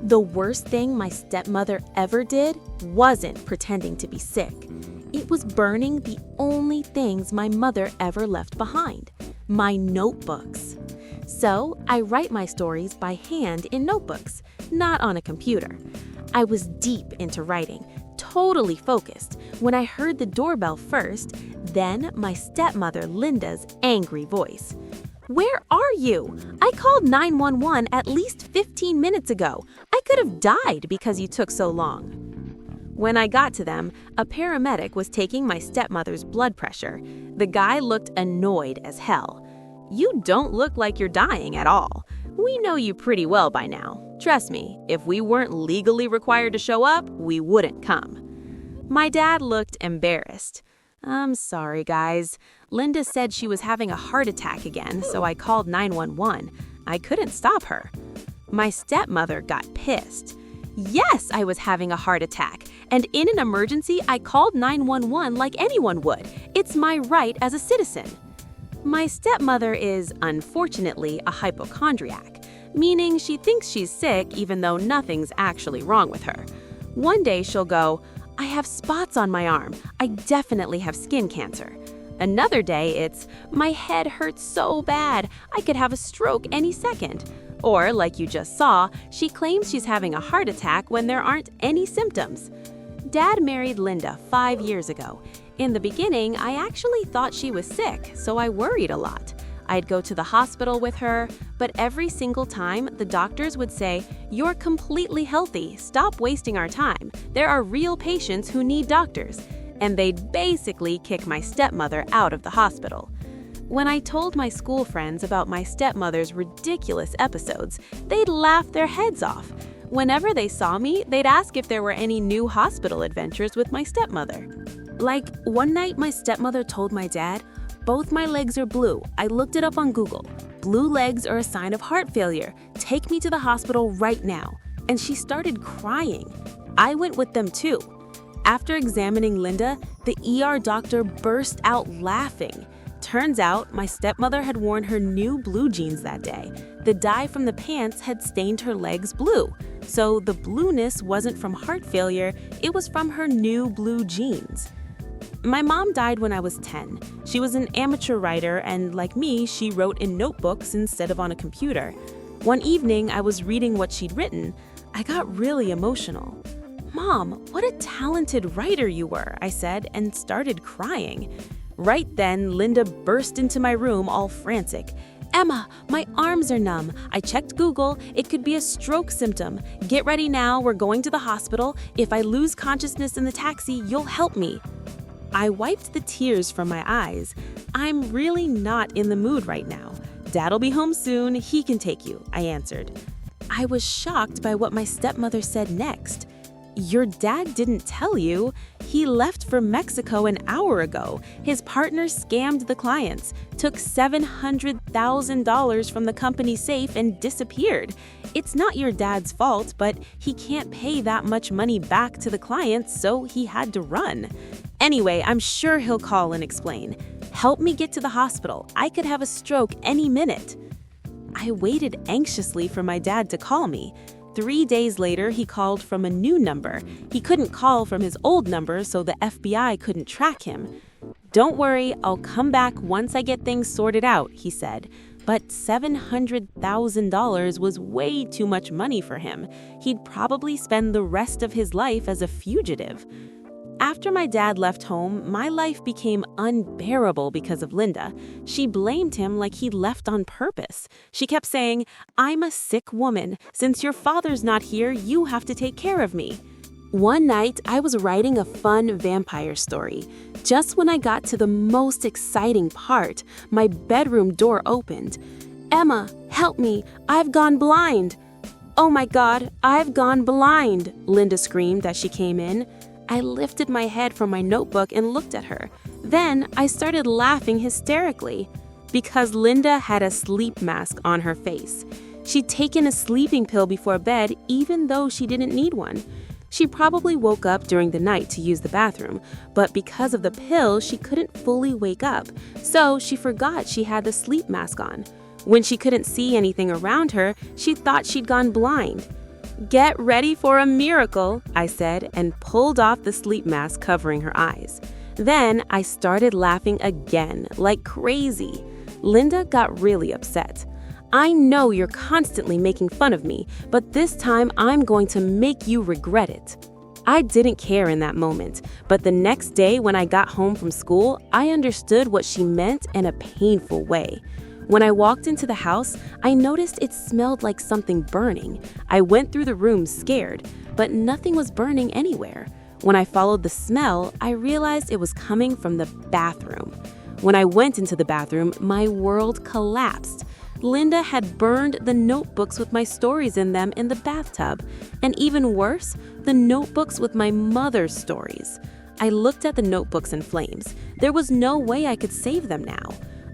The worst thing my stepmother ever did wasn't pretending to be sick. It was burning the only things my mother ever left behind, my notebooks. So I write my stories by hand in notebooks, not on a computer. I was deep into writing, totally focused, when I heard the doorbell first, then my stepmother Linda's angry voice. "Where are you? I called 911 at least 15 minutes ago. I could have died because you took so long." When I got to them, a paramedic was taking my stepmother's blood pressure. The guy looked annoyed as hell. "You don't look like you're dying at all. We know you pretty well by now. Trust me, if we weren't legally required to show up, we wouldn't come." My dad looked embarrassed. "I'm sorry, guys. Linda said she was having a heart attack again, so I called 911. I couldn't stop her." My stepmother got pissed. "Yes, I was having a heart attack, and in an emergency, I called 911 like anyone would. It's my right as a citizen." My stepmother is, unfortunately, a hypochondriac, meaning she thinks she's sick even though nothing's actually wrong with her. One day she'll go, "I have spots on my arm. I definitely have skin cancer." Another day it's, "My head hurts so bad. I could have a stroke any second." Or, like you just saw, she claims she's having a heart attack when there aren't any symptoms. Dad married Linda 5 years ago. In the beginning, I actually thought she was sick, so I worried a lot. I'd go to the hospital with her, but every single time, the doctors would say, "You're completely healthy, stop wasting our time. There are real patients who need doctors." And they'd basically kick my stepmother out of the hospital. When I told my school friends about my stepmother's ridiculous episodes, they'd laugh their heads off. Whenever they saw me, they'd ask if there were any new hospital adventures with my stepmother. Like, one night my stepmother told my dad, "Both my legs are blue. I looked it up on Google. Blue legs are a sign of heart failure. Take me to the hospital right now." And she started crying. I went with them too. After examining Linda, the ER doctor burst out laughing. Turns out my stepmother had worn her new blue jeans that day. The dye from the pants had stained her legs blue. So the blueness wasn't from heart failure, it was from her new blue jeans. My mom died when I was 10. She was an amateur writer, and like me, she wrote in notebooks instead of on a computer. One evening, I was reading what she'd written. I got really emotional. "Mom, what a talented writer you were," I said, and started crying. Right then, Linda burst into my room all frantic. "Emma, my arms are numb. I checked Google. It could be a stroke symptom. Get ready now, we're going to the hospital. If I lose consciousness in the taxi, you'll help me." I wiped the tears from my eyes. "I'm really not in the mood right now. Dad'll be home soon, he can take you," I answered. I was shocked by what my stepmother said next. "Your dad didn't tell you. He left for Mexico an hour ago. His partner scammed the clients, took $700,000 from the company safe and disappeared. It's not your dad's fault, but he can't pay that much money back to the clients, so he had to run. Anyway, I'm sure he'll call and explain. Help me get to the hospital. I could have a stroke any minute." I waited anxiously for my dad to call me. 3 days later, he called from a new number. He couldn't call from his old number, so the FBI couldn't track him. "Don't worry, I'll come back once I get things sorted out," he said. But $700,000 was way too much money for him. He'd probably spend the rest of his life as a fugitive. After my dad left home, my life became unbearable because of Linda. She blamed him like he'd left on purpose. She kept saying, "I'm a sick woman. Since your father's not here, you have to take care of me." One night, I was writing a fun vampire story. Just when I got to the most exciting part, my bedroom door opened. "Emma, help me. I've gone blind." "Oh my God, I've gone blind," Linda screamed as she came in. I lifted my head from my notebook and looked at her. Then I started laughing hysterically because Linda had a sleep mask on her face. She'd taken a sleeping pill before bed even though she didn't need one. She probably woke up during the night to use the bathroom, but because of the pill, she couldn't fully wake up, so she forgot she had the sleep mask on. When she couldn't see anything around her, she thought she'd gone blind. "Get ready for a miracle," I said, and pulled off the sleep mask covering her eyes. Then I started laughing again, like crazy. Linda got really upset. "I know you're constantly making fun of me, but this time I'm going to make you regret it." I didn't care in that moment, but the next day when I got home from school, I understood what she meant in a painful way. When I walked into the house, I noticed it smelled like something burning. I went through the room scared, but nothing was burning anywhere. When I followed the smell, I realized it was coming from the bathroom. When I went into the bathroom, my world collapsed. Linda had burned the notebooks with my stories in them in the bathtub, and even worse, the notebooks with my mother's stories. I looked at the notebooks in flames. There was no way I could save them now.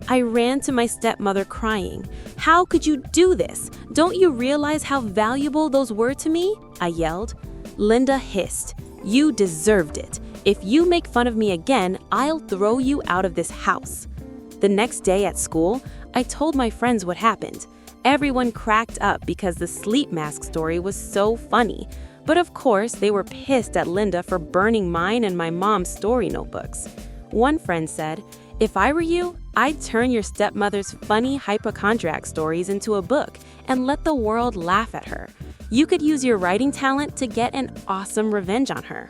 I ran to my stepmother crying. "How could you do this? Don't you realize how valuable those were to me?" I yelled. Linda hissed. "You deserved it. If you make fun of me again, I'll throw you out of this house." The next day at school, I told my friends what happened. Everyone cracked up because the sleep mask story was so funny. But of course, they were pissed at Linda for burning mine and my mom's story notebooks. One friend said, "If I were you, I'd turn your stepmother's funny hypochondriac stories into a book and let the world laugh at her. You could use your writing talent to get an awesome revenge on her."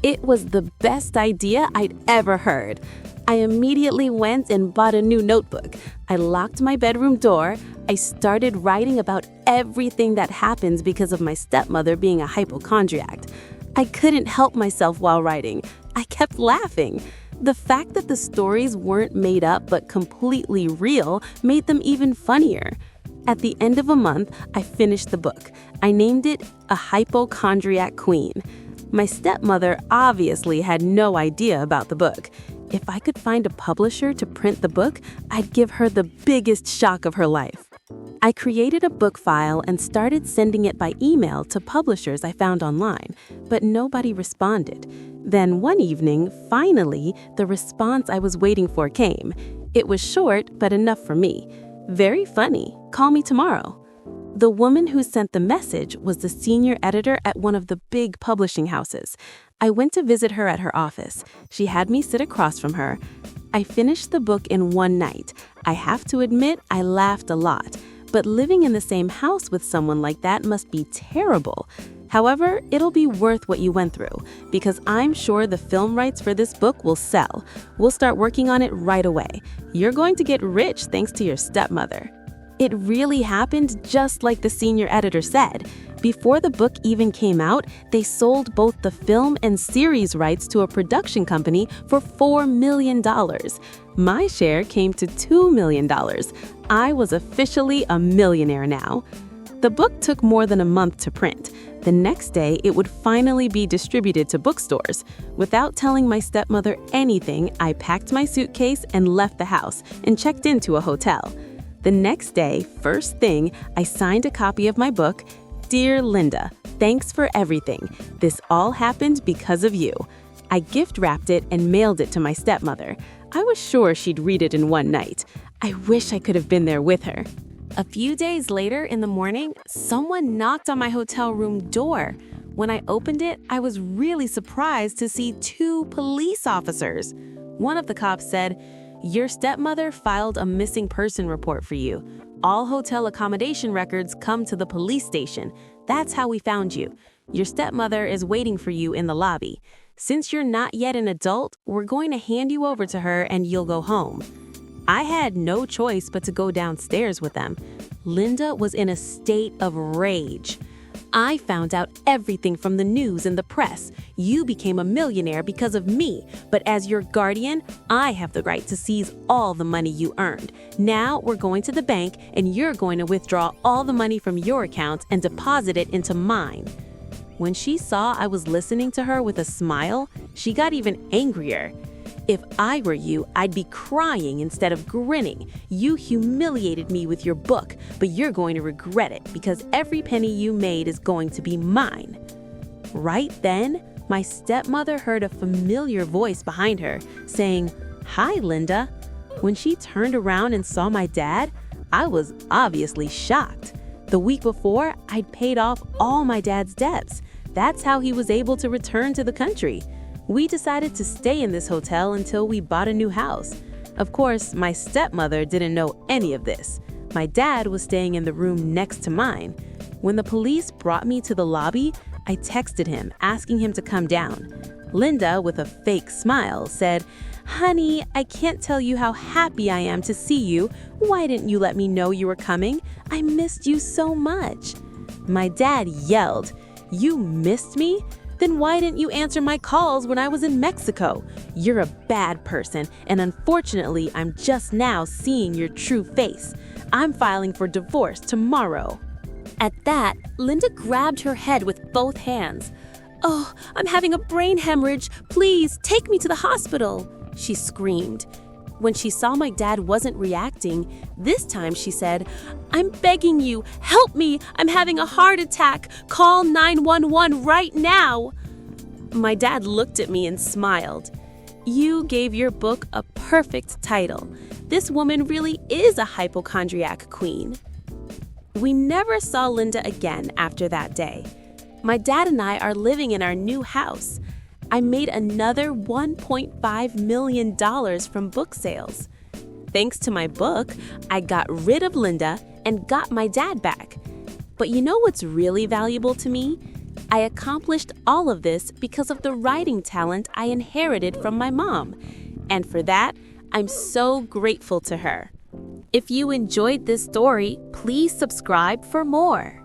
It was the best idea I'd ever heard. I immediately went and bought a new notebook. I locked my bedroom door. I started writing about everything that happens because of my stepmother being a hypochondriac. I couldn't help myself while writing. I kept laughing. The fact that the stories weren't made up but completely real made them even funnier. At the end of a month, I finished the book. I named it A Hypochondriac Queen. My stepmother obviously had no idea about the book. If I could find a publisher to print the book, I'd give her the biggest shock of her life. I created a book file and started sending it by email to publishers I found online, but nobody responded. Then one evening, finally, the response I was waiting for came. It was short, but enough for me. "Very funny. Call me tomorrow." The woman who sent the message was the senior editor at one of the big publishing houses. I went to visit her at her office. She had me sit across from her. I finished the book in one night. I have to admit, I laughed a lot. But living in the same house with someone like that must be terrible. However, it'll be worth what you went through, because I'm sure the film rights for this book will sell. We'll start working on it right away. You're going to get rich thanks to your stepmother. It really happened just like the senior editor said. Before the book even came out, they sold both the film and series rights to a production company for $4 million. My share came to $2 million. I was officially a millionaire now. The book took more than a month to print. The next day, it would finally be distributed to bookstores. Without telling my stepmother anything, I packed my suitcase and left the house and checked into a hotel. The next day, first thing, I signed a copy of my book. "Dear Linda, thanks for everything. This all happened because of you." I gift wrapped it and mailed it to my stepmother. I was sure she'd read it in one night. I wish I could have been there with her. A few days later in the morning, someone knocked on my hotel room door. When I opened it, I was really surprised to see 2 police officers. One of the cops said, "Your stepmother filed a missing person report for you. All hotel accommodation records come to the police station. That's how we found you. Your stepmother is waiting for you in the lobby. Since you're not yet an adult, we're going to hand you over to her and you'll go home." I had no choice but to go downstairs with them. Linda was in a state of rage. "I found out everything from the news and the press. You became a millionaire because of me, but as your guardian, I have the right to seize all the money you earned. Now we're going to the bank and you're going to withdraw all the money from your account and deposit it into mine." When she saw I was listening to her with a smile, she got even angrier. "If I were you, I'd be crying instead of grinning. You humiliated me with your book, but you're going to regret it because every penny you made is going to be mine." Right then, my stepmother heard a familiar voice behind her saying, "Hi, Linda." When she turned around and saw my dad, I was obviously shocked. The week before, I'd paid off all my dad's debts. That's how he was able to return to the country. We decided to stay in this hotel until we bought a new house. Of course, my stepmother didn't know any of this. My dad was staying in the room next to mine. When the police brought me to the lobby, I texted him, asking him to come down. Linda, with a fake smile, said, "Honey, I can't tell you how happy I am to see you. Why didn't you let me know you were coming? I missed you so much." My dad yelled, "You missed me? Then why didn't you answer my calls when I was in Mexico? You're a bad person, and unfortunately, I'm just now seeing your true face. I'm filing for divorce tomorrow." At that, Linda grabbed her head with both hands. "Oh, I'm having a brain hemorrhage. Please, take me to the hospital," she screamed. When she saw my dad wasn't reacting, this time she said, "I'm begging you, help me. I'm having a heart attack. Call 911 right now." My dad looked at me and smiled. "You gave your book a perfect title. This woman really is a hypochondriac queen." We never saw Linda again after that day. My dad and I are living in our new house. I made another $1.5 million from book sales. Thanks to my book, I got rid of Linda and got my dad back. But you know what's really valuable to me? I accomplished all of this because of the writing talent I inherited from my mom. And for that, I'm so grateful to her. If you enjoyed this story, please subscribe for more.